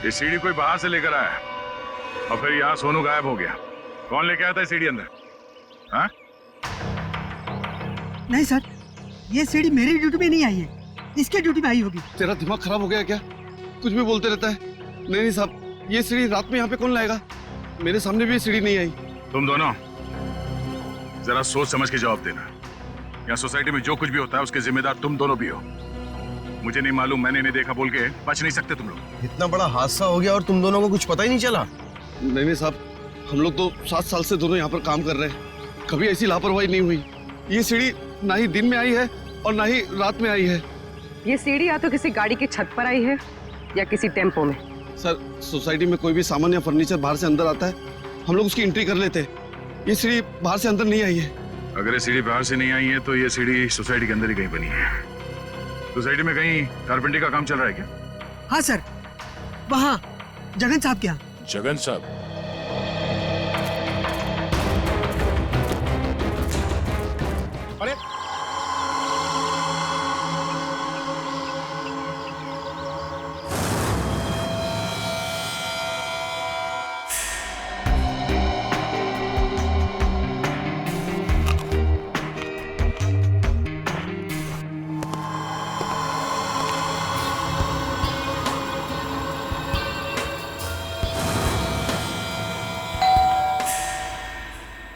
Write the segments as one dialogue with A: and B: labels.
A: ये सीढ़ी कोई बाहर से लेकर आया और फिर यहाँ सोनू गायब हो गया। कौन लेके आया था सीढ़ी अंदर? हाँ?
B: नहीं सर, ये सीढ़ी मेरी ड्यूटी में नहीं आई है, इसके ड्यूटी में आई होगी।
C: तेरा दिमाग खराब हो गया क्या? कुछ भी बोलते रहता है। नहीं साहब, ये सीढ़ी रात में यहाँ पे कौन लाएगा? मेरे सामने भी ये सीढ़ी नहीं आई।
A: तुम दोनों जरा सोच समझ के जवाब देना। यहाँ सोसाइटी में जो कुछ भी होता है उसके जिम्मेदार तुम दोनों भी हो। मुझे नहीं मालूम, मैंने नहीं देखा बोल के बच नहीं सकते तुम लोग।
D: इतना बड़ा हादसा हो गया और तुम दोनों को कुछ पता ही नहीं चला?
C: नहीं साहब, हम लोग तो 7 साल से दोनों यहाँ पर काम कर रहे हैं, कभी ऐसी लापरवाही नहीं हुई। ये सीढ़ी ना ही दिन में आई है और ना ही रात में आई है।
E: ये सीढ़ी या तो किसी गाड़ी की छत पर आई है या किसी टेम्पो में।
C: सर, सोसाइटी में कोई भी सामान या फर्नीचर बाहर से अंदर आता है, हम लोग उसकी एंट्री कर लेते हैं। ये सीढ़ी बाहर से अंदर नहीं आई है।
A: अगर ये सीढ़ी बाहर से नहीं आई है तो ये सीढ़ी सोसाइटी के अंदर ही कहीं बनी है। सोसाइटी में कहीं कारपेंटरी का काम चल रहा है क्या?
B: हाँ सर, वहाँ जगन साहब के यहाँ।
A: जगन साहब?
D: अरे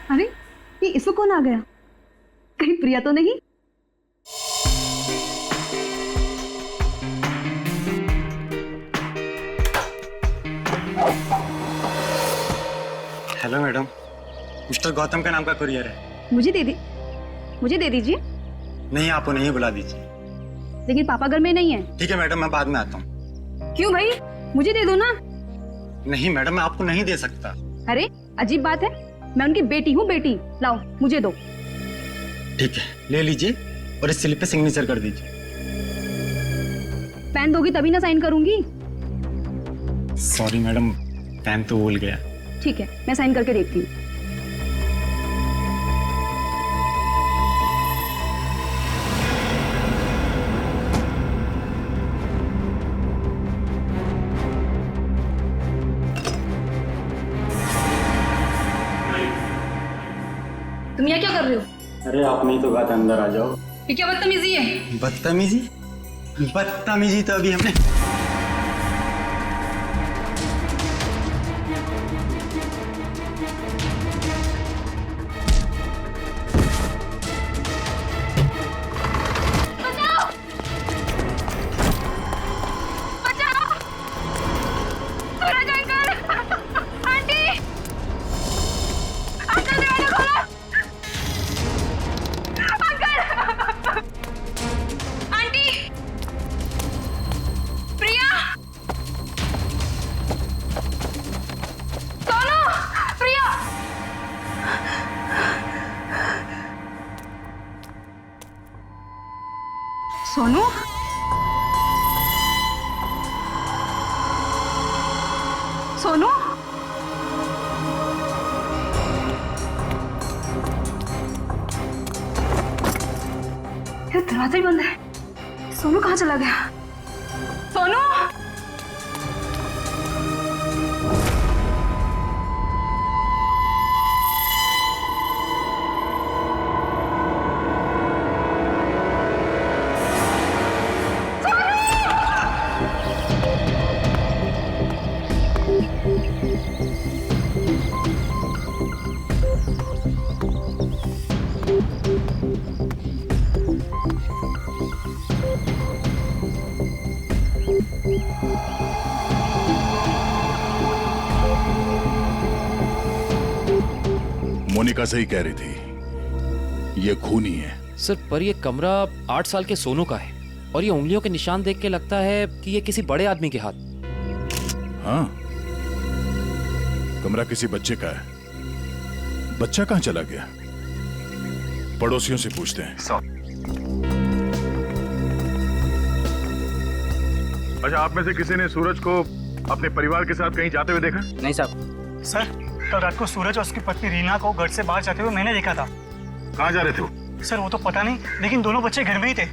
F: अरे ये इसको कौन आ गया? कहीं प्रिया तो नहीं?
G: हेलो मैडम, मिस्टर गौतम का नाम का कुरियर है।
F: मुझे दे दीजिए।
G: नहीं, आप उन्हें ही बुला दीजिए।
F: लेकिन पापा घर में नहीं है।
G: ठीक है मैडम, मैं बाद में आता हूँ।
F: क्यों भाई, मुझे दे दो ना।
G: नहीं मैडम, मैं आपको नहीं दे सकता।
F: अरे अजीब बात है, मैं उनकी बेटी हूँ। बेटी लाओ, मुझे दो।
G: ठीक है, ले लीजिए और इस स्लिप पे सिग्नेचर कर दीजिए।
F: पेन दोगी तभी ना साइन करूंगी।
G: सॉरी मैडम, पेन तो भूल गया।
F: ठीक है, मैं साइन करके देखती हूँ। तुम यहाँ क्या कर रहे हो?
G: अरे आप नहीं तो बात, अंदर आ जाओ।
F: ये क्या बदतमीजी है?
G: बदतमीजी? बदतमीजी तो अभी हमने
F: सोनू, सोनू, ये दरवाजा ही बंद है। सोनू कहाँ चला गया? सोनू,
A: मोनिका सही कह रही थी, ये खूनी है।
H: सर, पर ये कमरा 8 साल के सोनू का है और ये उंगलियों के निशान देख के लगता है कि ये किसी बड़े आदमी के हाथ।
A: हाँ, कमरा किसी बच्चे का है। बच्चा कहाँ चला गया? पड़ोसियों से पूछते हैं। अच्छा, आप में से किसी ने सूरज को अपने परिवार के साथ कहीं जाते हुए देखा?
I: नहीं साहब।
J: सर, कल रात को सूरज और उसकी पत्नी रीना को घर से बाहर जाते हुए मैंने देखा था।
A: कहाँ जा रहे थे वो?
J: सर वो तो पता नहीं, लेकिन दोनों बच्चे घर में ही थे।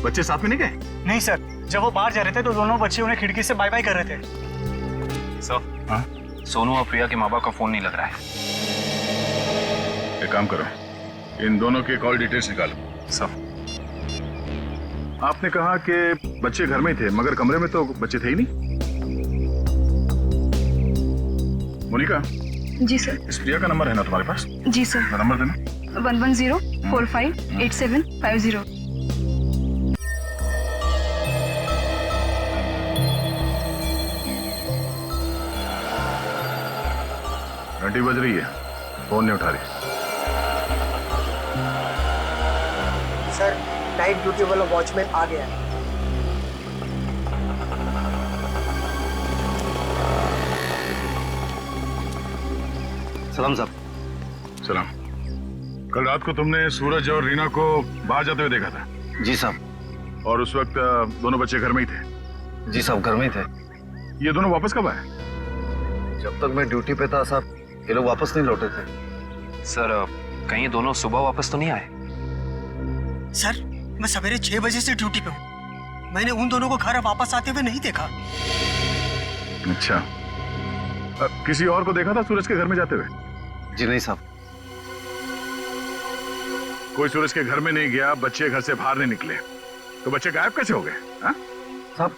A: बच्चे साथ में नहीं गए?
J: नहीं सर, जब वो बाहर जा रहे थे तो दोनों बच्चे उन्हें खिड़की से बाय बाय कर रहे थे।
H: सर, सोनू और प्रिया के माँ बाप का फोन नहीं लग रहा है।
A: एक काम करो, इन दोनों के कॉल डिटेल्स निकालो।
H: सर,
A: आपने कहा कि बच्चे घर में ही थे, मगर कमरे में तो बच्चे थे ही नहीं। मोनिका,
F: जी सर।
A: इस प्रिया का नंबर है ना तुम्हारे पास?
F: जी सर।
A: नंबर देना।
F: 110458750।
A: घंटी बज रही है, फोन नहीं उठा रही।
B: सर, नाइट ड्यूटी वाला वॉचमैन आ गया है।
C: सलाम साहब।
A: सलाम। कल रात को तुमने सूरज और रीना को बाहर जाते हुए देखा था?
C: जी साहब।
A: और उस वक्त दोनों बच्चे घर में ही थे?
C: जी साहब, घर में ही थे।
A: ये दोनों वापस कब आए?
C: जब तक मैं ड्यूटी पे था साहब, ये लोग वापस नहीं लौटे थे।
H: सर कहीं ये दोनों सुबह वापस तो नहीं आए?
B: सर, मैं सवेरे 6 बजे से ड्यूटी पे हूँ। मैंने उन दोनों को घर वापस आते हुए नहीं देखा।
A: अच्छा, किसी और को देखा था सूरज के घर में जाते हुए?
C: जी नहीं साहब।
A: कोई सूरज के घर में नहीं गया, बच्चे घर से बाहर नहीं निकले, तो बच्चे गायब कैसे हो गए?
C: साहब,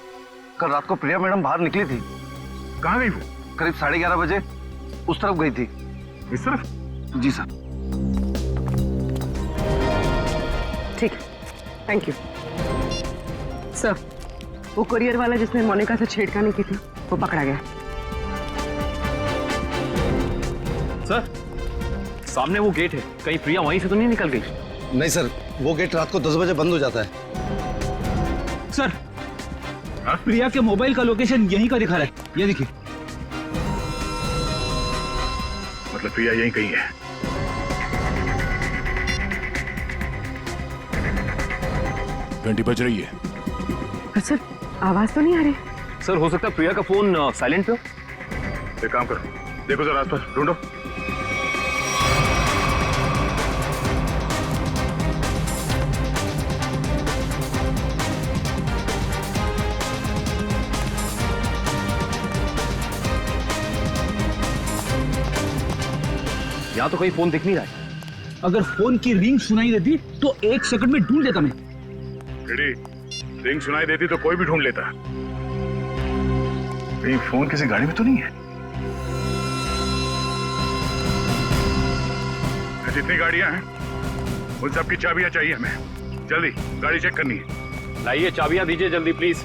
C: कल रात को प्रिया मैडम बाहर निकली थी।
A: कहाँ गई वो?
C: करीब 11:30 बजे उस तरफ गई थी।
A: इस तरफ?
C: जी सर।
E: ठीक है, थैंक यू। सर, वो कुरियर वाला जिसने मोनिका से छेड़खानी की थी, वो पकड़ा गया।
H: सर, सामने वो गेट है, कहीं प्रिया वहीं से तो नहीं निकल गई?
C: नहीं सर, वो गेट रात को 10 बजे बंद हो जाता है।
J: सर, प्रिया के मोबाइल का लोकेशन यहीं का दिखा रहा है, ये देखिए।
A: मतलब प्रिया यहीं कहीं है। घंटी बज रही है।
E: सर, आवाज तो नहीं आ रही।
H: सर, हो सकता है प्रिया का फोन साइलेंट पे हो।
A: एक काम करो, देखो जरा आसपास ढूंढो।
H: यहाँ तो कोई फोन दिख नहीं रहा है।
J: अगर फोन की रिंग सुनाई देती तो 1 सेकंड में ढूंढ लेता मैं।
A: रिंग सुनाई देती तो कोई भी ढूंढ लेता। कहीं फोन किसी गाड़ी में तो नहीं है? जितनी गाड़ियां हैं उन सबकी चाबियां चाहिए हमें। जल्दी गाड़ी चेक करनी है।
H: लाइए, चाबियां दीजिए जल्दी प्लीज।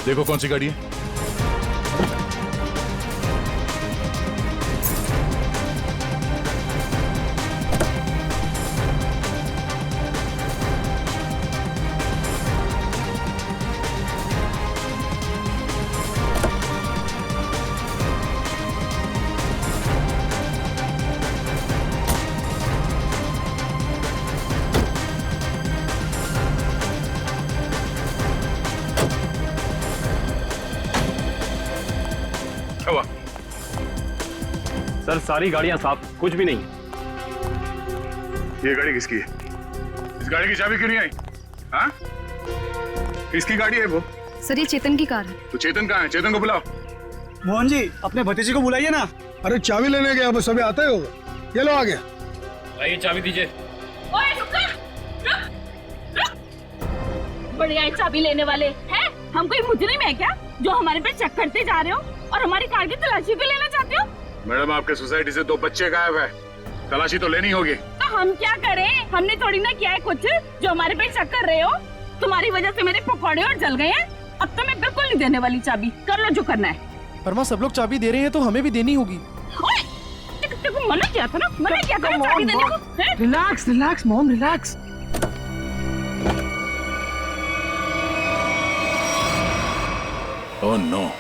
A: देखो कौन सी गाड़ी है।
H: सर, सारी गाड़ियां साफ, कुछ भी नहीं।
A: ये गाड़ी किसकी है? इस गाड़ी की चाबी क्यों नहीं आई? हाँ? किसकी गाड़ी है वो?
F: सर, ये चेतन की कार है।
A: तो चेतन कहाँ है? चेतन को बुलाओ।
J: मोहन जी, अपने भतीजे को बुलाइए ना।
C: अरे चाबी लेने गया, बस अभी आता ही होगा। ये लो आ गया।
H: लाइए, चाबी दीजिए।
I: ओए रुक। बड़े आए चाबी लेने वाले हैं? हम कोई मुजरिम है क्या जो हमारे पे चेक करते जा रहे हो और हमारी कार की तलाशी भी लेना चाहते हो?
A: मैडम, आपके सोसाइटी से 2 बच्चे गायब है, तलाशी तो लेनी होगी।
I: तो हम क्या करें? हमने थोड़ी ना किया है कुछ जो हमारे पे शक कर रहे हो। तुम्हारी वजह से मेरे पकौड़े और जल गए हैं। अब तो मैं बिल्कुल नहीं देने वाली चाबी। कर लो जो करना है।
K: पर माँ, सब लोग चाबी दे रहे हैं तो हमें भी देनी होगी।
I: देखो, मना किया था ना, मना किया था ना चाबी देने को।
K: Relax mom, relax.
A: Oh no.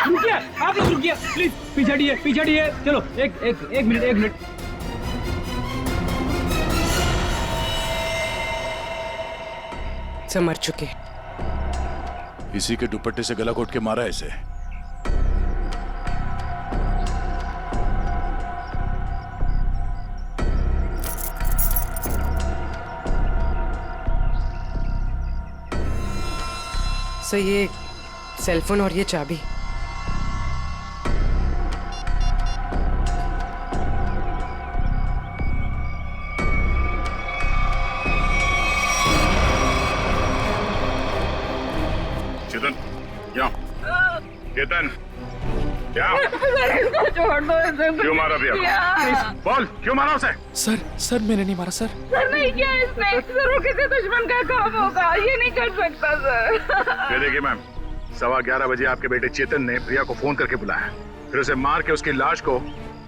J: रुकिए, आप लोग रुकिए प्लीज। पीछे हटिए। चलो, एक मिनट।
E: सब मर चुके।
A: इसी के दुपट्टे से गला घोट के मारा ऐसे।
E: सर ये सेलफोन और ये चाबी।
A: चेतन, यहाँ। चेतन, यहाँ।
I: इसको छोड़ दो, इसे
A: क्यों मारा भैया? बोल, क्यों मारा उसे?
K: सर मैंने नहीं मारा सर।
I: सर नहीं किया इसने। सर वो किसी दुश्मन का काम होगा, ये नहीं कर सकता सर।
A: ये देखिए मैम, 11:15 बजे आपके बेटे चेतन ने प्रिया को फोन करके बुलाया, फिर उसे मार के उसकी लाश को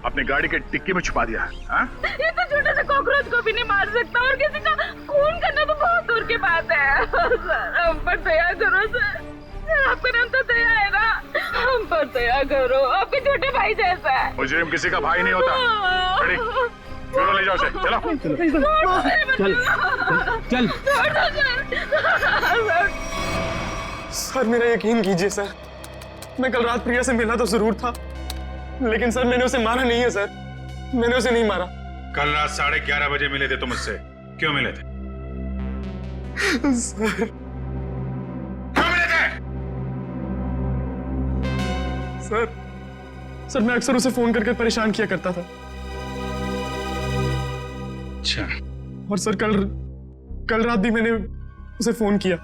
A: अपनी गाड़ी के डिक्की में छुपा दिया। हाँ?
I: ये तो छोटे से कॉकरोच को भी नहीं मार सकता और किसी का खून करना तो बहुत दूर की बात है। सर हम पर दया करो सर, आपका नाम तो दया है ना, हम पर दया करो, आपके छोटे भाई जैसा है।
A: मुजरिम किसी का भाई नहीं होता। खड़ी, चलो ले जाओ उसे, चलो।
J: चल
K: सर मेरा यकीन कीजिए सर, मैं कल रात प्रिया से मिला तो जरूर था, लेकिन सर मैंने उसे मारा नहीं है सर, मैंने उसे नहीं मारा।
A: कल रात 11:30 बजे मिले थे तुम मुझसे, क्यों मिले थे?
K: सर
A: क्यों मिले थे?
K: सर मैं अक्सर उसे फोन करके परेशान किया करता था।
A: अच्छा।
K: और सर कल रात भी मैंने उसे फोन किया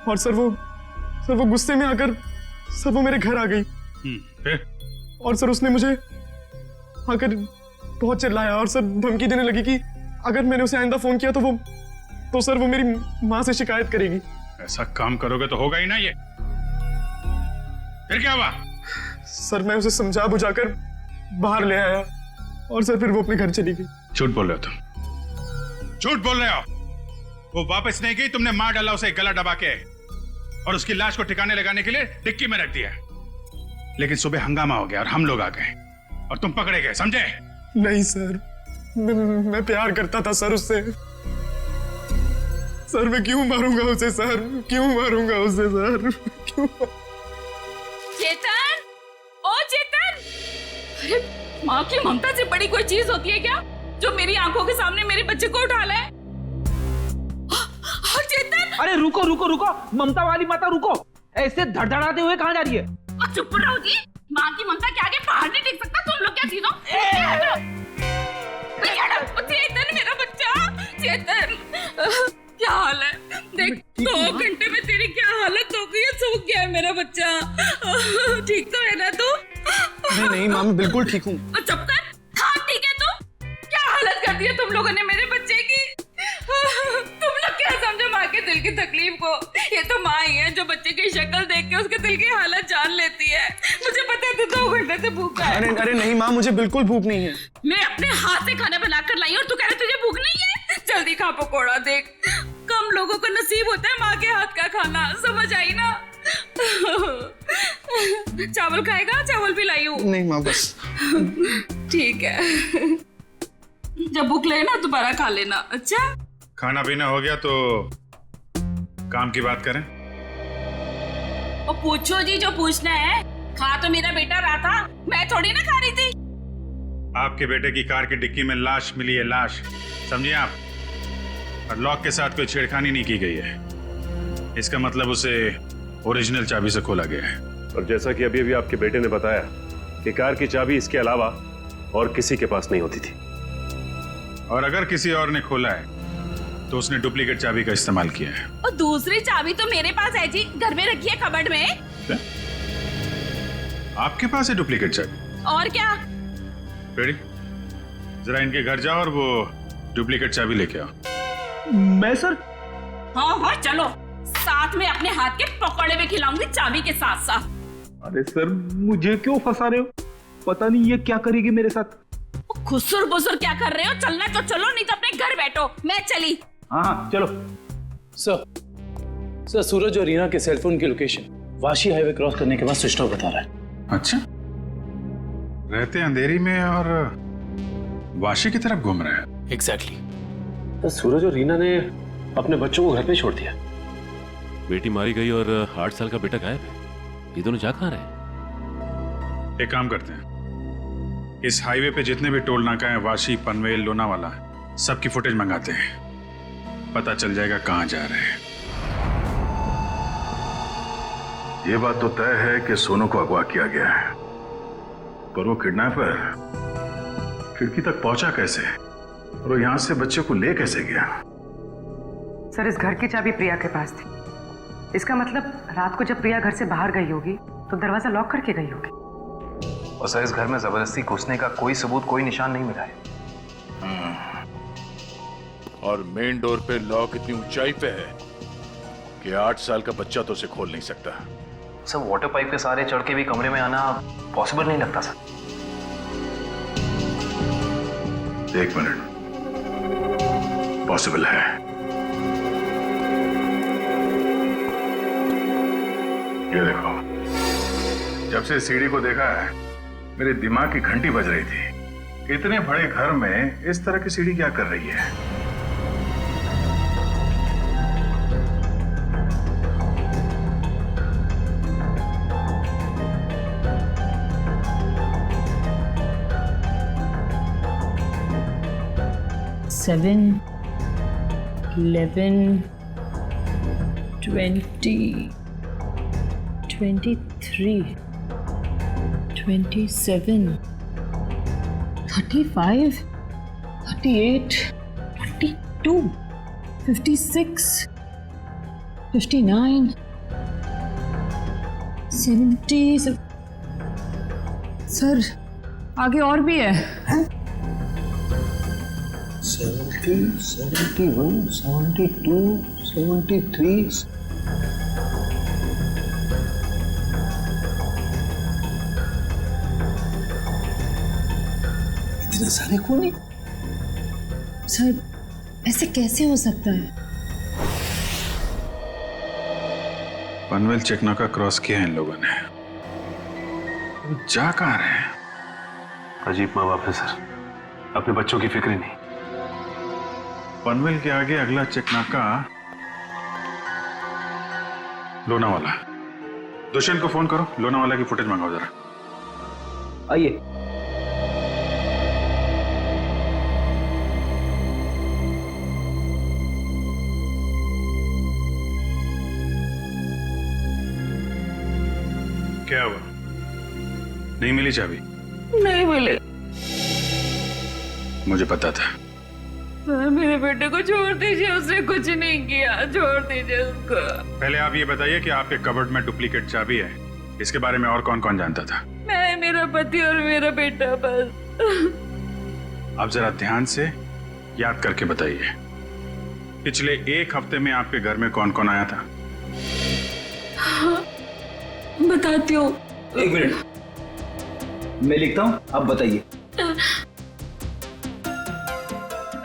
K: और सर वो गुस्से में आकर सर वो मेरे घर आ गई।
A: फिर?
K: और सर उसने मुझे आकर बहुत चिल्लाया और सर धमकी देने लगी कि अगर मैंने उसे आइंदा फोन किया तो सर वो मेरी माँ से शिकायत करेगी।
A: ऐसा काम करोगे तो होगा ही ना ये। फिर क्या हुआ?
K: सर मैं उसे समझा बुझाकर बाहर ले आया और सर फिर वो अपने घर चली गई।
A: झूठ बोल रहे हो तुम, झूठ बोल रहे हो। वो वापस नहीं गई, तुमने मार डाला उसे गला दबा के और उसकी लाश को ठिकाने लगाने के लिए डिक्की में रख दिया। लेकिन सुबह हंगामा हो गया और हम लोग आ गए और तुम पकड़े गए, समझे?
K: नहीं सर, मैं प्यार करता था सर उससे। सर मैं क्यों मारूंगा उसे सर, क्यों मारूंगा उसे सर, क्यों?
I: चेतन, ओ चेतन, अरे माँ की ममता से बड़ी कोई चीज होती है क्या जो मेरी आंखों के सामने मेरे बच्चे को उठा ले? चेतन,
J: अरे रुको रुको रुको, ममता वाली माता रुको, ऐसे धड़धड़ाते हुए कहाँ जा रही है?
I: चुप रहो जी, माँ की ममता के आगे बाहर नहीं टिक सकता। तुम लोग क्या चीज हो? चेतन मेरा बच्चा, चेतन क्या हाल है? देख 2 घंटे में तेरी क्या हालत हो गई है, सूख गया है मेरा बच्चा। ठीक तो है ना तू?
K: नहीं माँ मैं बिल्कुल ठीक हूँ।
I: चुप कर। हाँ ठीक है तू? क्या हालत कर दी है तुम लोगों ने मेरे बच्चे की? तुम लोग क्या समझो माँ के दिल की तकलीफ को? ये तो माँ ही है जो बच्चे की शक्ल देख के उसके दिल की हालत जान लेती है। मुझे पता है तू 2 घंटे से भूखा है।
K: अरे नहीं माँ, मुझे बिल्कुल भूख नहीं है।
I: मैं अपने हाथ से खाना बनाकर लाई और तू कह रहा तुझे भूख नहीं है? जल्दी खा पकोड़ा। देख कम लोगों को नसीब होता है माँ के हाथ का खाना, समझ आई ना? चावल खाएगा? चावल भी लाई हूँ।
K: नहीं माँ बस।
I: ठीक है, जब भूख लगे ना दोबारा खा लेना। अच्छा
A: खाना पीना हो गया तो काम की बात करें।
I: और पूछो जी जो पूछना है। खा तो मेरा बेटा रहा था, मैं थोड़ी ना खा रही थी।
A: आपके बेटे की कार की डिक्की में लाश मिली है, लाश, समझिए आप। और लॉक के साथ कोई छेड़खानी नहीं की गई है। इसका मतलब उसे ओरिजिनल चाबी से खोला गया है।
L: और जैसा कि अभी अभी आपके बेटे ने बताया कि कार की चाबी इसके अलावा और किसी के पास नहीं होती थी।
A: और अगर किसी और ने खोला है तो उसने डुप्लीकेट चाबी का इस्तेमाल किया है।
I: और दूसरी चाबी तो मेरे पास है जी, घर में रखी है कबर्ड में।
A: आपके पास है डुप्लीकेट चाबी?
I: और क्या?
A: बेटी जरा इनके घर जाओ और वो डुप्लीकेट चाबी लेके आओ।
J: मैं सर?
I: हाँ हाँ चलो, साथ में अपने हाथ के पकौड़े भी खिलाऊंगी चाबी के साथ साथ।
J: अरे सर मुझे क्यों फंसा रहे हो? पता नहीं ये क्या करेगी मेरे साथ।
I: खुसुर बुसुर क्या कर रहे हो? चलना तो चलो, नहीं तो अपने घर बैठो। मैं चली।
J: हाँ चलो।
M: सर सूरज और रीना के सेलफोन की लोकेशन वाशी हाईवे क्रॉस करने के बाद स्विच ऑफ बता रहा है।
A: अच्छा, रहते अंधेरी में और वाशी की तरफ घूम रहे हैं।
M: एग्जैक्टली। तो सूरज और रीना ने अपने बच्चों को घर पे छोड़ दिया।
N: बेटी मारी गई और 8 साल का बेटा गायब है। ये दोनों जा कहाँ रहे?
A: एक काम करते हैं, इस हाईवे पे जितने भी टोल नाका हैं, वाशी, पनवेल, लोनावाला, सबकी फुटेज मंगाते हैं। पता चल जाएगा कहाँ जा रहे हैं। ये बात तो तय है कि सोनू को अगवा किया गया है, पर वो किडनैपर खिड़की तक पहुंचा कैसे और वो यहां से बच्चे को ले कैसे गया?
E: सर, इस घर की चाबी प्रिया के पास थी। इसका मतलब रात को जब प्रिया घर से बाहर गई होगी तो दरवाजा लॉक करके गई होगी।
O: और सर, इस घर में जबरदस्ती घुसने का कोई सबूत, कोई निशान नहीं मिला है।
P: और मेन डोर पे लॉक इतनी ऊंचाई पे है कि 8 साल का बच्चा तो उसे खोल नहीं सकता।
O: सर, वाटर पाइप के सहारे चढ़ के भी कमरे में आना पॉसिबल नहीं लगता सर।
A: एक मिनट, पॉसिबल है। ये देखो, जब से सीढ़ी को देखा है मेरे दिमाग की घंटी बज रही थी। इतने बड़े घर में इस तरह की सीढ़ी क्या कर रही है?
Q: Seven, 11, 20, 23, 27, 35, 38, 42, 56, 59, 70। सर, आगे और भी है।
D: 70, 71, 72, 73। इतने सारे खूनी?
Q: सर, ऐसे कैसे हो सकता है?
A: पनवेल चेकनाका क्रॉस किया है इन लोगों ने। जा कहां रहे हैं?
O: अजीब माँ बाप है सर, अपने बच्चों की फिक्र ही नहीं।
A: पनवेल के आगे अगला चेकनाका लोनावाला। दुष्यंत को फोन करो, लोनावाला की फुटेज मंगाओ जरा।
M: आइए।
A: क्या हुआ? नहीं मिली चाबी?
I: नहीं मिले।
A: मुझे पता था।
I: सर, मेरे बेटे को छोड़ दीजिए, उसने कुछ नहीं किया, छोड़ दीजिए उसको।
A: पहले आप ये बताइए कि आपके कबर्ड में डुप्लीकेट चाबी है, इसके बारे में और कौन कौन जानता था?
I: मैं, मेरा पति और मेरा बेटा बस।
A: अब जरा ध्यान से याद करके बताइए, पिछले 1 हफ्ते में आपके घर में कौन कौन आया था?
I: हाँ, बताती हूँ।
M: 1 मिनट, मैं लिखता हूँ, आप बताइए।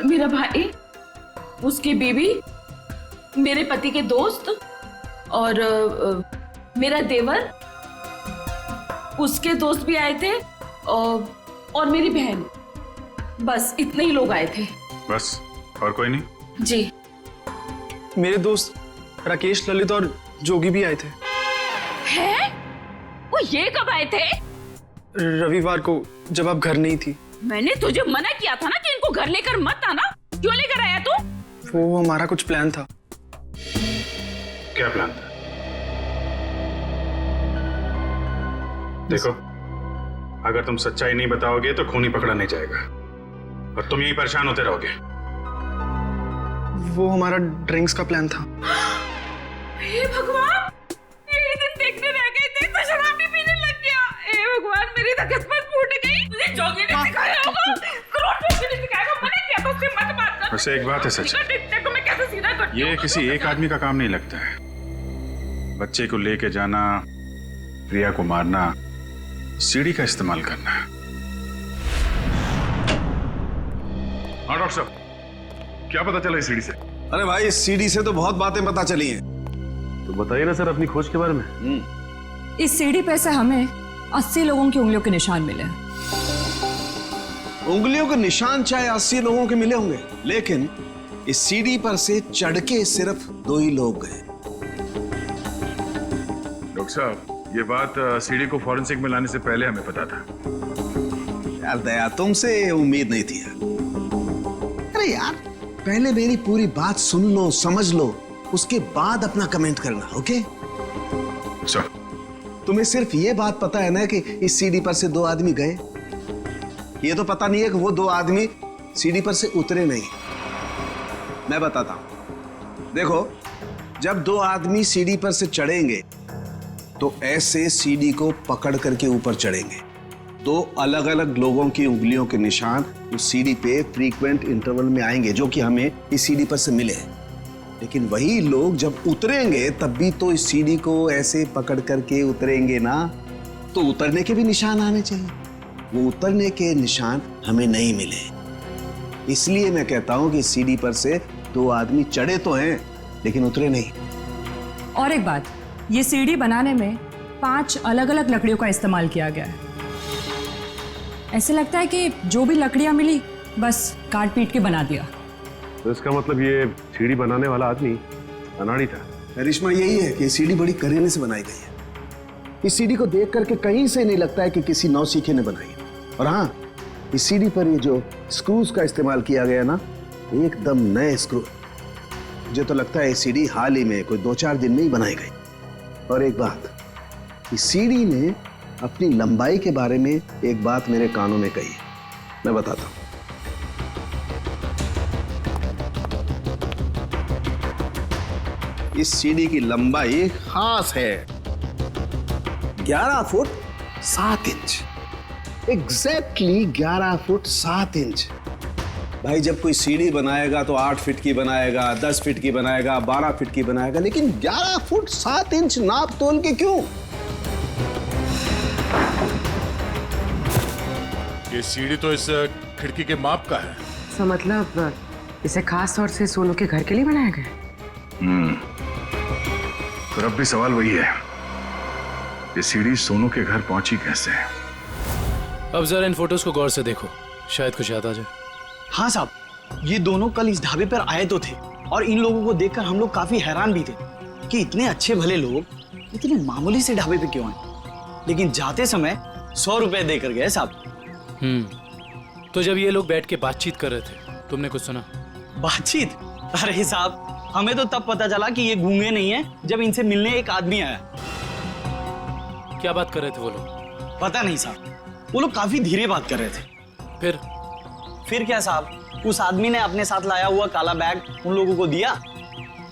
I: मेरा भाई, उसकी बीवी, मेरे पति के दोस्त और मेरा देवर, उसके दोस्त भी आए थे और मेरी बहन। बस इतने ही लोग आए थे।
A: बस, और कोई नहीं?
I: जी।
K: मेरे दोस्त राकेश, ललित और जोगी भी आए थे।
I: हैं? वो ये कब आए थे?
K: रविवार को, जब आप घर नहीं थी।
I: मैंने तुझे मना किया था ना कि इनको घर लेकर मत आना। क्यों लेकर आया तू?
K: वो हमारा कुछ प्लान था।
A: क्या प्लान था? देखो, अगर तुम सच्चाई नहीं बताओगे तो खूनी पकड़ा नहीं जाएगा और तुम यही परेशान होते रहोगे।
K: वो हमारा ड्रिंक्स का प्लान था।
I: हे भगवान, यही दिन देखने रह गए थे तो शराब भी पीने लग गया। हे भगवान, मेरी तो किस्मत फूट गई। मुझे जोगी ने सिखाया होगा, करोड़पति ने सिखाया होगा। मैंने क्या तो उससे मत बात कर।
A: वैसे एक बात है सच,
I: देखो मैं कैसे सीधा करती हूँ।
A: ये किसी एक आदमी का काम नहीं लगता है। बच्चे को लेके जाना, प्रिया को मारना, सीढ़ी का इस्तेमाल करना। हाँ डॉक्टर साहब, क्या पता चला इस सीढ़ी से?
C: अरे भाई, इस सीढ़ी से तो बहुत बातें पता चली हैं।
L: तो बताइए ना सर अपनी खोज के बारे में।
Q: इस सीढ़ी पे से हमें 80 लोगों की उंगलियों के निशान मिले।
C: उंगलियों के निशान चाहे 80 लोगों के मिले होंगे, लेकिन इस सीढ़ी पर से चढ़ के सिर्फ 2 ही लोग गए।
A: डॉक्टर साहब, ये बात सीढ़ी को फॉरेंसिक में लाने से पहले हमें पता था।
C: यार दया, तुमसे उम्मीद नहीं थी यार। अरे यार, पहले मेरी पूरी बात सुन लो, समझ लो, उसके बाद अपना कमेंट करना। ओके
A: सर,
D: तुम्हें सिर्फ ये बात पता है ना कि इस सीढ़ी पर से 2 आदमी गए। ये तो पता नहीं है कि वो 2 आदमी सीढ़ी पर से उतरे नहीं। मैं बताता हूं, देखो, जब 2 आदमी सीढ़ी पर से चढ़ेंगे तो ऐसे सीढ़ी को पकड़ करके ऊपर चढ़ेंगे। 2 अलग अलग लोगों की उंगलियों के निशान उस सीढ़ी पे फ्रीक्वेंट इंटरवल में आएंगे, जो कि हमें इस सीढ़ी पर से मिले। लेकिन वही लोग जब उतरेंगे तब भी तो इस सीढ़ी को ऐसे पकड़ करके उतरेंगे ना, तो उतरने के भी निशान आने चाहिए। वो उतरने के निशान हमें नहीं मिले, इसलिए मैं कहता हूं कि सीढ़ी पर से 2 आदमी चढ़े तो हैं लेकिन उतरे नहीं।
Q: और एक बात, ये सीढ़ी बनाने में 5 अलग अलग लकड़ियों का इस्तेमाल किया गया है। ऐसे लगता है कि जो भी लकड़ियां मिली बस काट पीट के बना दिया।
L: तो इसका मतलब ये सीढ़ी बनाने वाला आदमी अनाड़ी था।
D: करिश्मा यही है कि ये सीढ़ी बड़ी करीने से बनाई गई है। इस सीढ़ी को देख करके कहीं से नहीं लगता है कि किसी नौसीखे ने बनाई है। और हाँ, इस सीढ़ी पर ये जो स्क्रूज का इस्तेमाल किया गया ना, एकदम नए स्क्रू। मुझे तो लगता है ये सीढ़ी हाल ही में कोई 2-4 दिन में ही बनाई गई। और एक बात, इस सीढ़ी ने अपनी लंबाई के बारे में एक बात मेरे कानों में कही है, मैं बताता हूं। इस सीढ़ी की लंबाई खास है 11 foot 7 inch. Exactly 11 foot 7 inch. भाई जब कोई सीढ़ी बनाएगा तो 8 फीट की बनाएगा, 10 फीट की बनाएगा, 12 फीट की बनाएगा, लेकिन 11 फुट 7 इंच नाप तोल के क्यों?
P: ये सीढ़ी तो इस खिड़की के माप का है।
E: तो मतलब इसे खास तौर से सोनू के घर के लिए बनाया गया?
A: तो अब भी सवाल वही है, ये सीढ़ी सोनू के घर पहुंची कैसे?
M: अब जरा इन फोटोज को गौर से देखो, शायद कुछ याद आ जाए।
G: हाँ साहब, ये दोनों कल इस ढाबे पर आए तो थे और इन लोगों को देखकर हम लोग काफी हैरान भी थे कि इतने अच्छे भले लोग इतने मामूली से ढाबे पे क्यों आए। लेकिन जाते समय 100 रुपए देकर गए साहब।
M: तो जब ये लोग बैठ के बातचीत कर रहे थे, तुमने कुछ सुना?
G: बातचीत? अरे साहब, हमें तो तब पता चला कि ये गूंगे नहीं है जब इनसे मिलने एक आदमी आया।
M: क्या बात कर रहे थे वो लोग?
G: पता नहीं साहब, वो लोग काफी धीरे बात कर रहे थे। फिर क्या साहब, उस आदमी ने अपने साथ लाया हुआ काला बैग उन लोगों को दिया,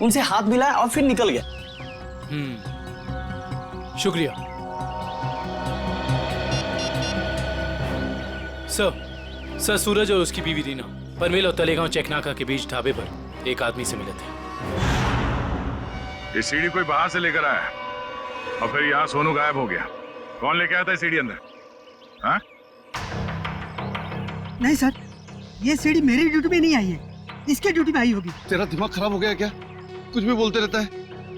G: उनसे हाथ मिलाया और फिर निकल गया।
M: शुक्रिया सर। सूरज और उसकी बीवी रीना पनवेल और तलेगांव चेकनाका के बीच ढाबे पर एक आदमी से मिले थे।
A: ये सीढ़ी कोई बाहर से लेकर आया और फिर यहाँ सोनू गायब हो गया। कौन लेके आया था सीढ़ी अंदर? हाँ?
B: नहीं सर, ये सीढ़ी मेरी ड्यूटी में नहीं आई है, इसके ड्यूटी में आई होगी।
C: तेरा दिमाग खराब हो गया क्या? कुछ भी बोलते रहता है।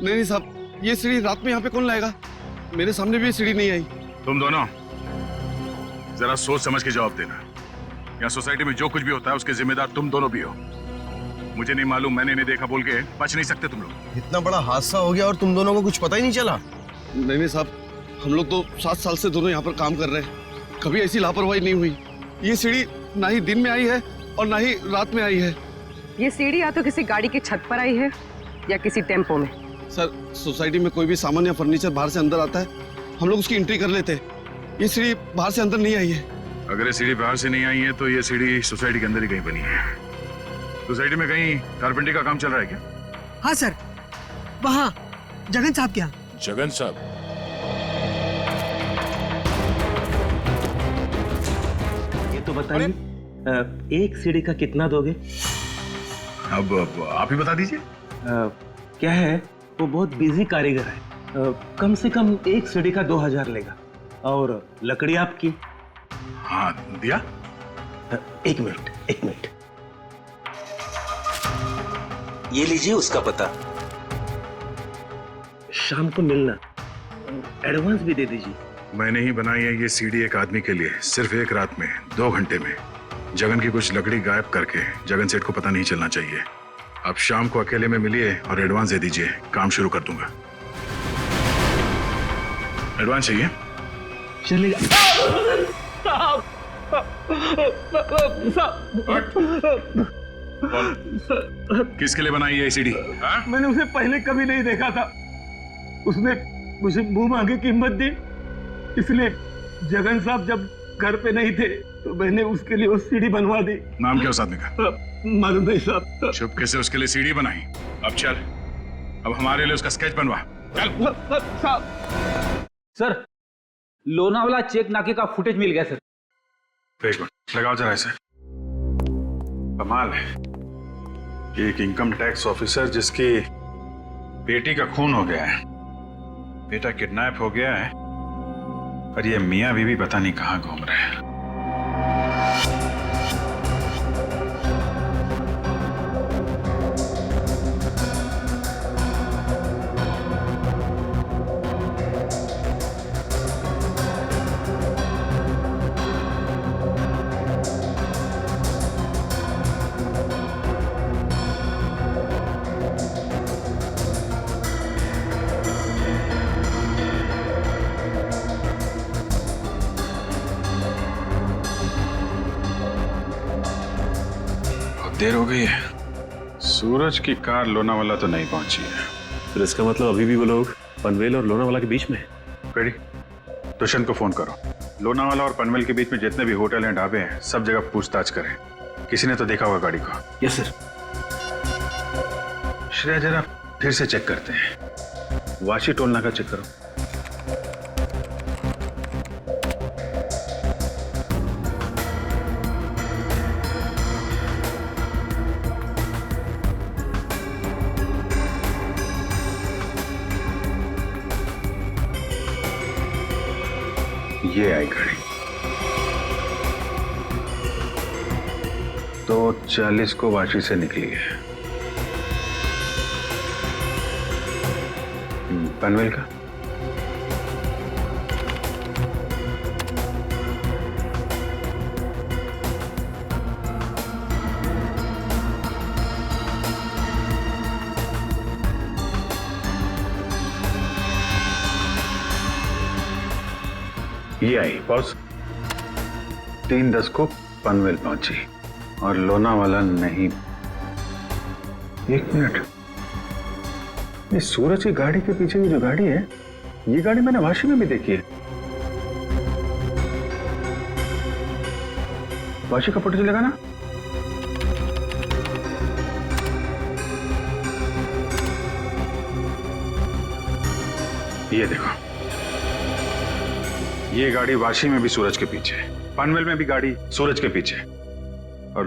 C: नहीं साहब, ये सीढ़ी रात में यहाँ पे कौन लाएगा? मेरे सामने भी सीढ़ी नहीं आई।
A: तुम दोनों जरा सोच समझ के जवाब देना। यहाँ सोसाइटी में जो कुछ भी होता है उसके जिम्मेदार तुम दोनों भी हो। मुझे नहीं मालूम, मैंने नहीं देखा बोल के बच नहीं सकते तुम लोग।
D: इतना बड़ा हादसा हो गया और तुम दोनों को कुछ पता ही नहीं चला?
C: नहीं साहब, हम लोग तो 7 साल से दोनों यहाँ पर काम कर रहे हैं, कभी ऐसी लापरवाही नहीं हुई। ये सीढ़ी ना ही दिन में आई है और ना ही रात में आई है।
E: ये सीढ़ी या तो किसी गाड़ी की छत पर आई है या किसी टेम्पो में।
C: सर, सोसाइटी में कोई भी सामान या फर्नीचर बाहर से अंदर आता है, हम लोग उसकी एंट्री कर लेते हैं। ये सीढ़ी बाहर से अंदर नहीं आई है।
A: अगर ये सीढ़ी बाहर से नहीं आई है तो ये सीढ़ी सोसाइटी के अंदर ही कहीं बनी है। सोसाइटी में कहीं कारपेंटरी का काम चल रहा है क्या?
B: हाँ सर, वहाँ जगन साहब के यहाँ।
P: जगन साहब?
O: ये तो बताइए, एक सीढ़ी का कितना दोगे?
A: अब आप ही बता दीजिए।
O: क्या है, वो बहुत बिजी कारीगर है, कम से कम एक सीढ़ी का 2000 लेगा। और लकड़ी आपकी?
A: हाँ, दिया।
O: एक मिनट, ये लीजिए उसका पता। शाम को मिलना, एडवांस भी दे दीजिए।
A: मैंने ही बनाई है ये सीढ़ी एक आदमी के लिए, सिर्फ एक रात में, 2 घंटे में। जगन की कुछ लकड़ी गायब करके जगन सेठ को पता नहीं चलना चाहिए। आप शाम को अकेले में मिलिए और एडवांस दे दीजिए, काम शुरू कर दूंगा। एडवांस चाहिए?
O: चलेगा।
A: किसके लिए बनाई है सीढ़ी?
O: मैंने उसे पहले कभी नहीं देखा था, उसने मुझे मुंह मांगे कीमत दी इसलिए जगन साहब जब घर पे नहीं थे तो मैंने उसके लिए वो सीढ़ी बनवा दी।
A: नाम क्या उस आदमी का?
O: मालूम नहीं साहब।
A: चुपके से उसके लिए सीढ़ी बनाई। अब चल, अब हमारे लिए उसका स्केच बनवा। चल।
O: साहब।
J: सर, लोनावाला चेक नाके का फुटेज मिल गया सर।
A: एक मिनट लगाओ जरा इसे। कमाल है, एक इनकम टैक्स ऑफिसर जिसकी बेटी का खून हो गया है, बेटा किडनैप हो गया है, और ये मियां बीवी पता नहीं कहां घूम रहे हैं। देर हो गई है, सूरज की कार लोनावाला तो नहीं पहुंची है।
N: फिर इसका मतलब अभी भी वो लोग पनवेल और लोनावाला के बीच में हैं।
A: रेडी, दुष्यंत को फोन करो। लोनावाला और पनवेल के बीच में जितने भी होटल हैं, ढाबे हैं, सब जगह पूछताछ करें। किसी ने तो देखा होगा गाड़ी को।
G: Yes sir.
A: श्रेया जरा फिर से चेक करते हैं, वाशी टोल नाका चेक करो। ये आई गाड़ी 2:40 को वाशी से निकली है। पनवेल का ये आई बॉस 3:10 को पनवेल पहुंची और लोनावाला नहीं। एक मिनट, ये सूरज की गाड़ी के पीछे की जो गाड़ी है, ये गाड़ी मैंने वाशी में भी देखी है। वाशी का फोटो चलेगा ना? ये देखो, ये गाड़ी वाशी में भी सूरज के पीछे, पनवेल में भी गाड़ी सूरज के पीछे, और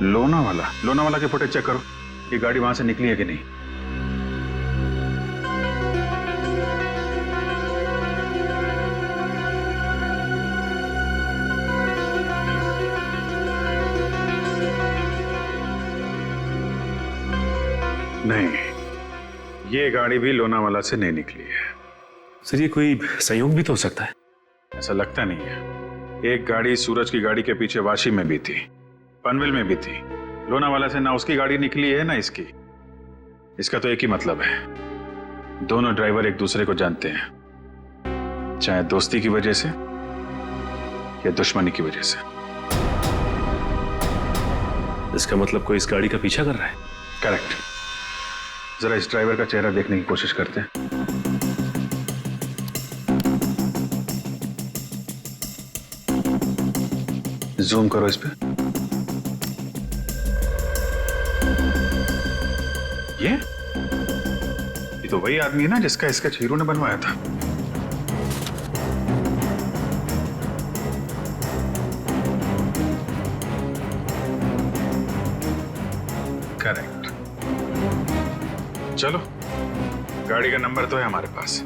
A: लोनावाला के फुटेज चेक करो, ये गाड़ी वहां से निकली है कि नहीं। नहीं, ये गाड़ी भी लोनावाला से नहीं निकली है।
N: सर, ये कोई संयोग भी तो हो सकता है।
A: ऐसा लगता नहीं है। एक गाड़ी सूरज की गाड़ी के पीछे वाशी में भी थी, पनवेल में भी थी। लोनावाला से ना उसकी गाड़ी निकली है ना इसकी। इसका तो एक ही मतलब है, दोनों ड्राइवर एक दूसरे को जानते हैं, चाहे दोस्ती की वजह से या दुश्मनी की वजह से।
N: इसका मतलब कोई इस गाड़ी का पीछा कर रहा है।
A: करेक्ट। जरा इस ड्राइवर का चेहरा देखने की कोशिश करते हैं। जूम करो इस पे। ये तो वही आदमी है ना जिसका स्केच हीरो ने बनवाया था। करेक्ट। चलो, गाड़ी का नंबर तो है हमारे पास।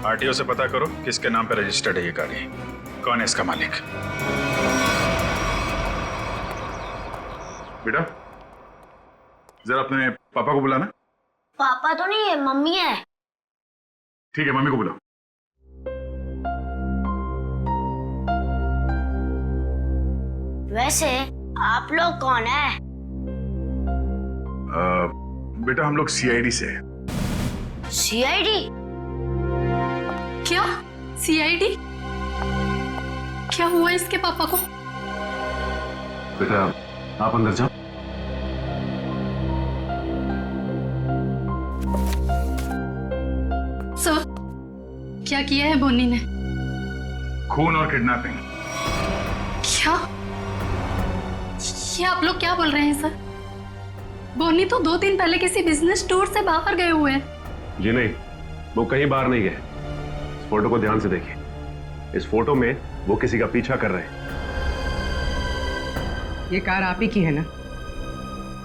A: आरटीओ से पता करो किसके नाम पे रजिस्टर्ड है ये गाड़ी, कौन है इसका मालिक। बेटा, जरा अपने पापा को बुलाना।
R: पापा तो नहीं है, मम्मी है।
A: ठीक है, मम्मी को बुलाओ।
R: वैसे आप लोग कौन है?
A: बेटा, हम लोग सीआईडी से हैं।
R: सीआईडी?
F: क्या सीआईडी? क्या हुआ इसके पापा को?
A: बेटा, आप अंदर जाओ।
F: सर, किया है बोनी ने?
A: खून और किडनैपिंग।
F: क्या? ये आप लोग क्या बोल रहे हैं सर? बोनी तो 2 दिन पहले किसी बिजनेस टूर से बाहर गए हुए हैं।
L: जी नहीं, वो कहीं बाहर नहीं गए। इस फोटो को ध्यान से देखिए। इस फोटो में वो किसी का पीछा कर रहे हैं।
E: ये कार आप ही की है ना?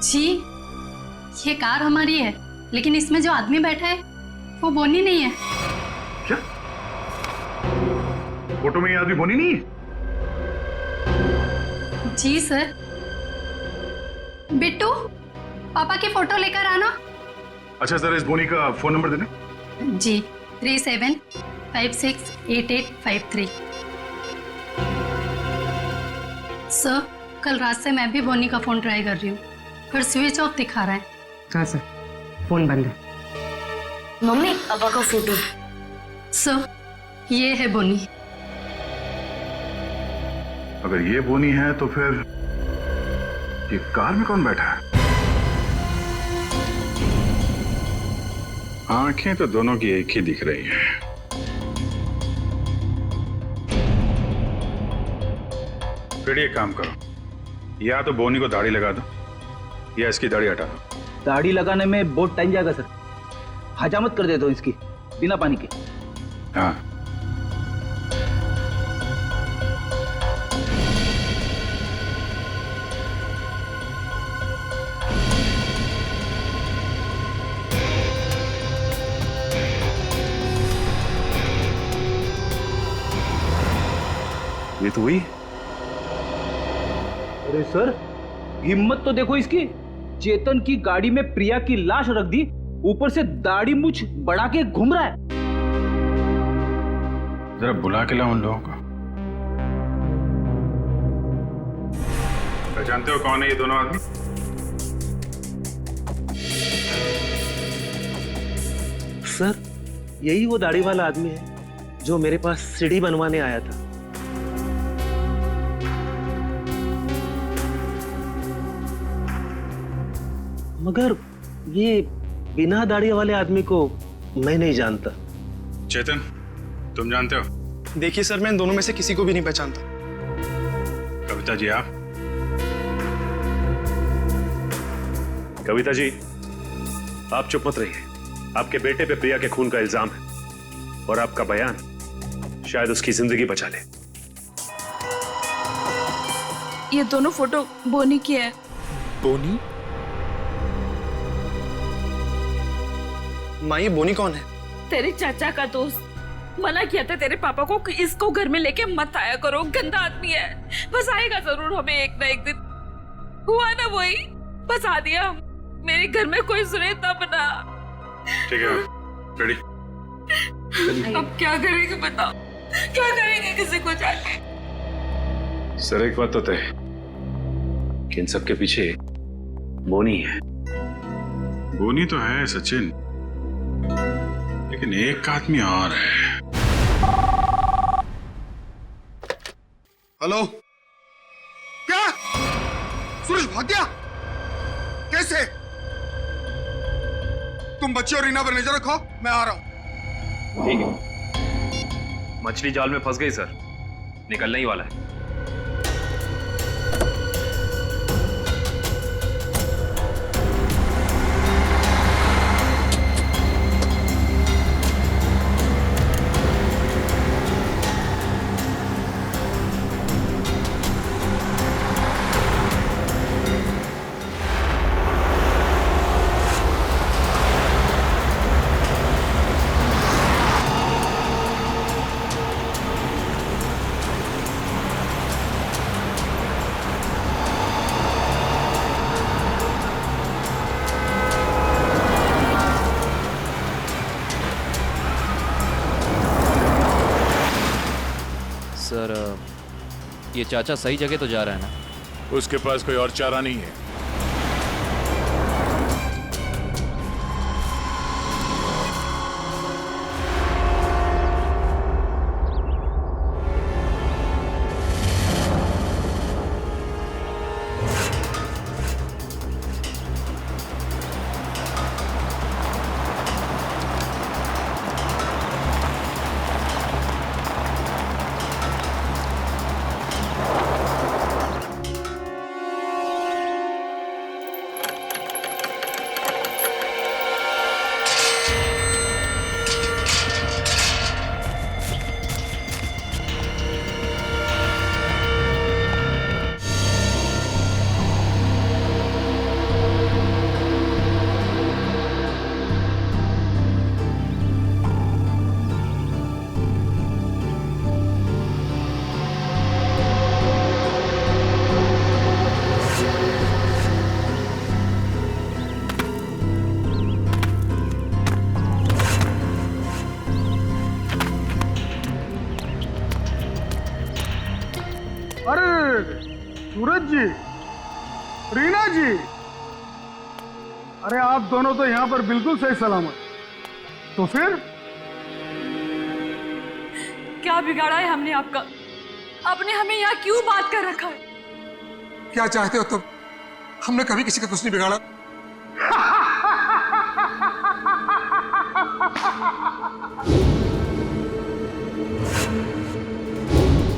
F: जी, ये कार हमारी है, लेकिन इसमें जो आदमी बैठा है वो बोनी नहीं है।
A: क्या? फोटो में ये आदमी बोनी नहीं है?
F: जी सर। बिट्टू, पापा की फोटो लेकर आना।
A: अच्छा जरा इस बोनी का फोन नंबर देना।
F: जी, 37568853। सर, कल रात से मैं भी बोनी का फोन ट्राई कर रही हूँ, पर स्विच ऑफ दिखा रहा है।
E: हाँ सर, फोन बंद है।
R: मम्मी, पापा का फोटो।
F: सर, ये है बोनी।
A: अगर ये बोनी है तो फिर ये कार में कौन बैठा है? आंखें तो दोनों की एक ही दिख रही हैं। फिर एक काम करो, या तो बोनी को दाढ़ी लगा दो या इसकी दाढ़ी हटा दो।
G: दाढ़ी लगाने में बहुत टाइम जाएगा सर, हजामत कर देता हूँ इसकी बिना पानी के।
A: हाँ,
L: ये तो हुई।
G: अरे सर, हिम्मत तो देखो इसकी। चेतन की गाड़ी में प्रिया की लाश रख दी, ऊपर से दाढ़ी मूछ बढ़ा के घूम रहा है।
A: जरा बुला के लाओ उन लोगों को। पहचानते हो कौन है ये दोनों आदमी?
O: सर, यही वो दाढ़ी वाला आदमी है जो मेरे पास सीढ़ी बनवाने आया था। मगर ये बिना दाढ़ी वाले आदमी को मैं नहीं जानता।
A: चेतन, तुम जानते हो?
K: देखिए सर, मैं इन दोनों में से किसी को भी नहीं पहचानता।
A: कविता जी, आप?
L: कविता जी, आप चुप मत रहिए। आपके बेटे पे प्रिया के खून का इल्जाम है और आपका बयान शायद उसकी जिंदगी बचा ले।
I: ये दोनों फोटो बोनी की है।
K: बोनी? माँ, ये बोनी कौन है?
I: तेरे चाचा का दोस्त। मना किया था तेरे पापा को कि इसको घर में लेके मत आया करो, गंदा आदमी है। बस आएगा जरूर हमें एक ना एक दिन। हुआ ना वही, बस आ दिया। मेरे घर में कोई सुने तब ना।
A: ठीक है, रेडी?
I: अब क्या करेंगे बताओ, क्या करेंगे किसी को जाके?
L: सर, एक बात तो तय है कि इन सबके पीछे बोनी है।
A: बोनी तो है सचिन, लेकिन एक आदमी और है।
C: हेलो, क्या सूरज भाग गया? कैसे? तुम बच्चे और रीना पर नजर रखो, मैं आ रहा हूं।
H: ठीक है। मछली जाल में फंस गई सर, निकलने ही वाला है। सर, ये चाचा सही जगह तो जा रहा है ना?
P: उसके पास कोई और चारा नहीं है।
S: सूरज जी, रीना जी, अरे आप दोनों तो यहाँ पर बिल्कुल सही सलामत। तो फिर
I: क्या बिगाड़ा है हमने आपका? आपने हमें यहाँ क्यों बात कर रखा है?
T: क्या चाहते हो तुम? हमने कभी किसी का कुछ नहीं बिगाड़ा।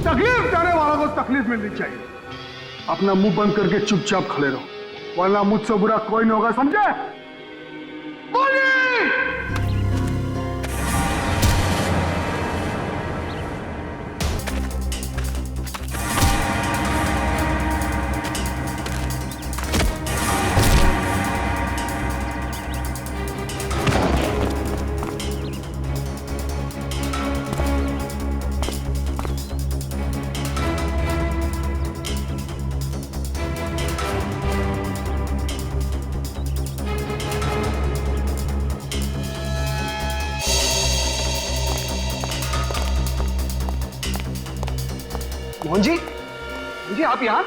S: तकलीफ देने वालों को तकलीफ मिलनी चाहिए। अपना मुंह बंद करके चुपचाप खड़े रहो, वरना मुझसे बुरा कोई नहीं होगा, समझे? बोलिए।
K: मोहन जी, आप यहाँ?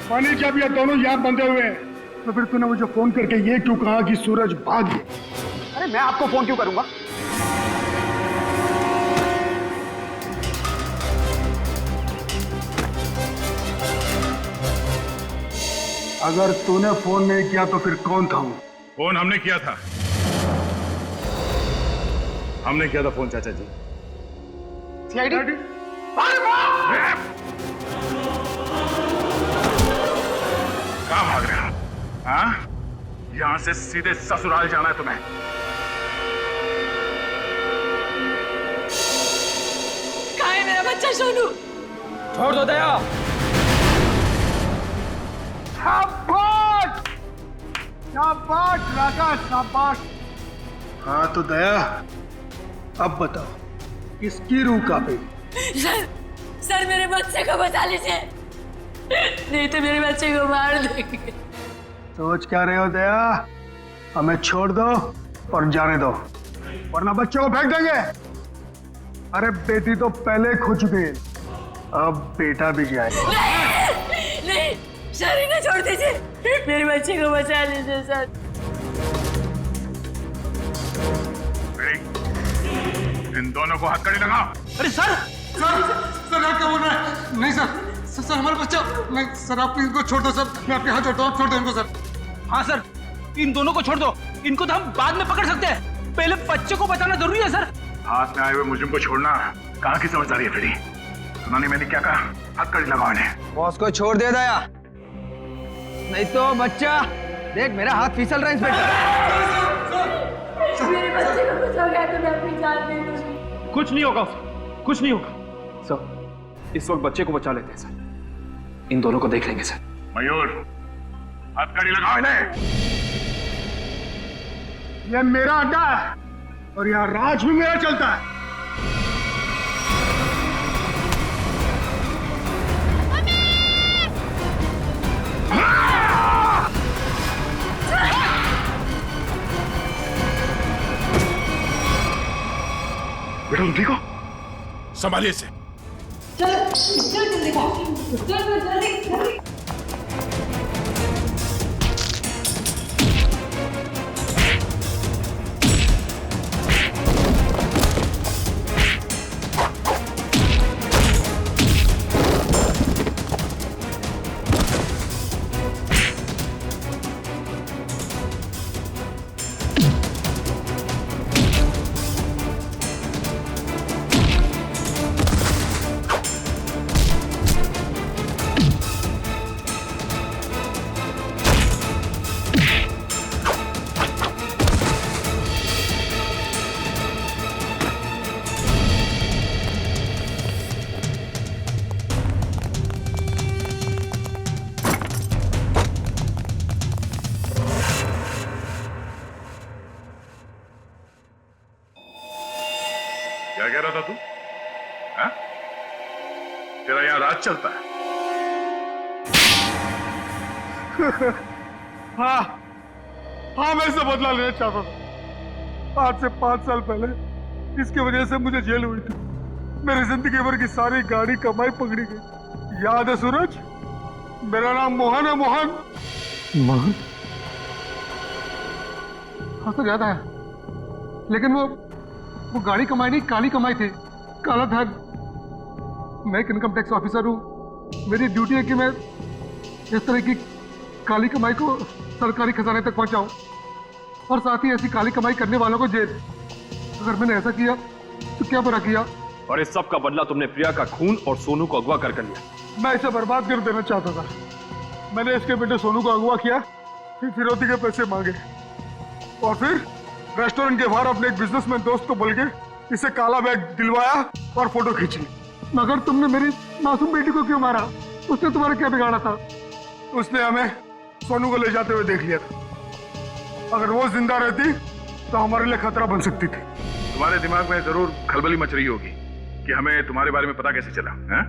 S: पानी जब ये दोनों यहाँ बंधे हुए हैं तो फिर तूने मुझे फोन करके ये क्यों कहा कि सूरज भाग गया?
K: अरे मैं आपको फोन क्यों करूंगा?
S: अगर तूने फोन नहीं किया तो फिर कौन था वो?
A: फोन हमने किया था। हमने किया था फोन चाचा जी।
K: सीआईडी?
A: कहाँ भाग रहे हो? हाँ? यहां से सीधे ससुराल जाना है तुम्हें।
I: कहाँ है मेरा बच्चा सोनू?
J: छोड़ दो दया।
S: शाबाश, शाबाश राजा, शाबाश। हाँ तो दया, अब बताओ किसकी रूह कांपेगी?
I: सर मेरे बच्चे को बचा लीजिए, नहीं तो मेरे बच्चे को मार देंगे।
S: सोच क्या रहे हो दया? हमें छोड़ दो और जाने दो, वरना बच्चों को फेंक देंगे। अरे बेटी तो पहले खो चुकी है, अब बेटा भी जाएगा।
I: नहीं, सर इन्हें छोड़ दीजिए, मेरे बच्चे को बचा लीजिए सर।
A: इन दोनों को हथकड़ी लगाओ।
J: अरे सर
T: आप क्या बोल रहे हैं? नहीं सर हमारा बच्चा। नहीं सर, आप इनको छोड़ दो सर, मैं आपके हाथ जोड़ता हूँ, छोड़ दो इनको सर।
J: हाँ सर, इन दोनों को छोड़ दो, इनको तो हम बाद में पकड़ सकते हैं, पहले बच्चे को बचाना जरूरी है सर।
A: हाथ में आए हुए मुझे को छोड़ना कहाँ की समझदारी है फिरी? उन्होंने मैंने क्या कहा? हथकड़ी लगाओ इन्हें।
K: बॉस को छोड़ दे दया, नहीं तो बच्चा देख मेरा हाथ फिसल रहा है इंस्पेक्टर।
I: मेरे बच्चे को बचा गया तो मैं अपनी जान दे दूंगी।
J: कुछ नहीं होगा, कुछ नहीं होगा सर। इस वक्त बच्चे को बचा लेते हैं सर, इन दोनों को देख लेंगे सर।
A: मयूर, हथकड़ी लगाओ इन्हें।
S: ये मेरा अड्डा है और यहाँ राज भी मेरा चलता है।
A: बेटा तुम ठीक हो? संभालिए से।
I: चलो जल्दी।
A: क्या कह रहा था तू? हाँ? तेरा यहाँ राज चलता है?
S: हाँ मैं इससे बदला लेना चाहता था। आज से 5 साल पहले इसकी वजह से मुझे जेल हुई थी। मेरी जिंदगी भर की सारी गाड़ी कमाई पकड़ी गई। याद है सूरज? मेरा नाम मोहन है, मोहन। मोहन? हाँ सर, याद आया। लेकिन वो गाड़ी कमाई नहीं, काली कमाई थी, काला धन। मैं एक इनकम टैक्स ऑफिसर हूँ। मेरी ड्यूटी है कि मैं इस तरह की काली कमाई को सरकारी खजाने तक पहुंचाऊं और साथ ही ऐसी काली कमाई करने वालों को जेल। अगर मैंने ऐसा किया तो क्या बुरा किया?
J: और इस सब का बदला तुमने प्रिया का खून और सोनू को अगवा कर लिया।
S: मैं इसे बर्बाद कर देना चाहता था। मैंने इसके बेटे सोनू को अगवा किया, फिर फिरौती के पैसे मांगे और फिर रेस्टोरेंट के बाहर अपने एक बिजनेसमैन दोस्त को बोल के इसे काला बैग दिलवाया और फोटो खींची। मगर तुमने मेरी मासूम बेटी को क्यों मारा? उसने तुम्हारा क्या बिगाड़ा था? उसने हमें सोनू को ले जाते हुए देख लिया था। अगर वो जिंदा रहती तो हमारे लिए खतरा बन सकती थी।
P: तुम्हारे दिमाग में जरूर खलबली मच रही होगी कि हमें तुम्हारे बारे में पता कैसे चला है?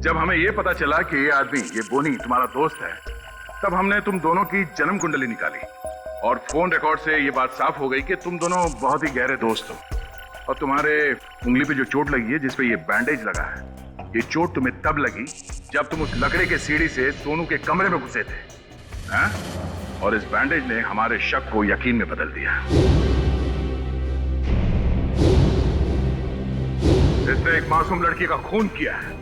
P: जब हमें ये पता चला कि ये आदमी, ये बोनी तुम्हारा दोस्त है, तब हमने तुम दोनों की जन्म कुंडली निकाली और फोन रिकॉर्ड से ये बात साफ हो गई कि तुम दोनों बहुत ही गहरे दोस्त हो। और तुम्हारे उंगली पे जो चोट लगी है, जिसपे ये बैंडेज लगा है, ये चोट तुम्हें तब लगी जब तुम उस लकड़े के सीढ़ी से सोनू के कमरे में घुसे थे, हैं? और इस बैंडेज ने हमारे शक को यकीन में बदल दिया। इसने एक मासूम लड़की का खून किया है,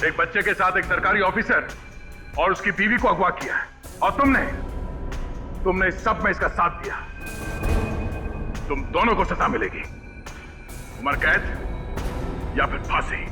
P: एक बच्चे के साथ एक सरकारी ऑफिसर और उसकी बीवी को अगवा किया है, और तुमने इस सब में इसका साथ दिया। तुम दोनों को सजा मिलेगी, उम्र कैद या फिर फांसी।